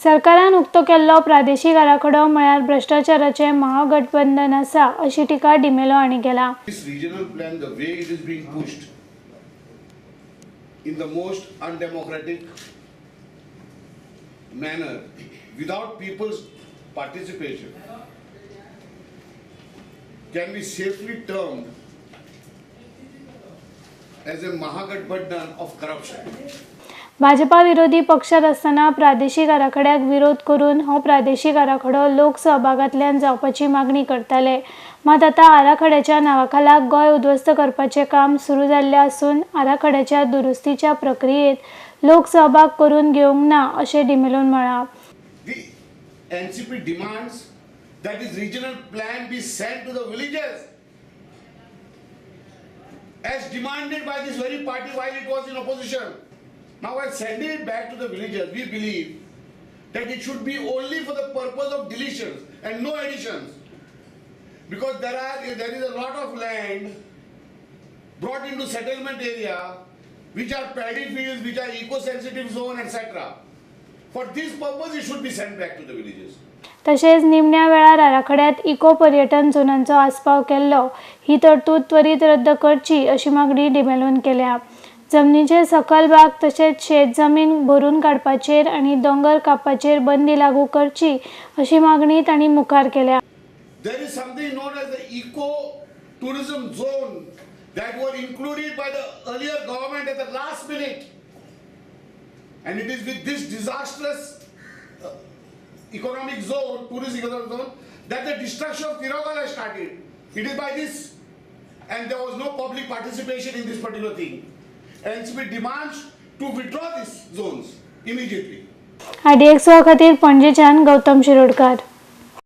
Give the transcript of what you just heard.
सरकारान उक्तो केल्लो प्रादेशीक आराखडो म्हळ्यार भ्रष्टाचाराचें महागठबंधन आसा अशी टिका डिमेलो हांणी केला. This regional plan, the way it is being pushed in the most undemocratic manner, without people's participation, can be safely termed as a Mahagathbandhan of corruption. Bhajpa विरोधी पक्षात असताना प्रादेशीक आराखड्याक विरोध करून हो प्रादेशीक आराखडो लोकसहभागांतल्यान जावपाची मागणी करताले. मात आता आराखड्याच्या नावाखाला गोंय उद्ध्वस्त करपाचें काम सुरू जाल्लें आसून आराखड्याच्या दुरुस्तीच्या प्रक्रियेत लोकसहभाग करून घेवंक ना अशें डिमेलोन म्हळां. The NCP demands that this regional plan be sent to the villages as demanded by this very party while it was in opposition. Now, while sending it back to the villagers, we believe that it should be only for the purpose of deletions and no additions, because there is a lot of land brought into settlement area which are paddy fields, which are eco-sensitive zone, etc. For this purpose, it should be sent back to the villages. तशेंच निमण्या वेळार आराखड्यात eco पर्यटन झोनांचो आस्पाव केल्लो ही तरतूद त्वरीत रद्द करची अशी मागणी डिमेलोन केल्या. जमनीचे सकल भाग तशेंच शेत जमीन भरून काडपाचेर आनी दोंगर कापपाचेर बंदी लागू करची अशी मागणी तांणी मुखार केल्या. There is something known as the eco-tourism zone that were included by the earlier government at the last minute. And it is with this disastrous economic zone, tourist economic zone, that the destruction of Tiragala started. It is by this. And there was no public participation in this particular thing. NCP demands to withdraw these zones immediately. IDX खातीर पणजेच्यान गौतम शिरोडकार.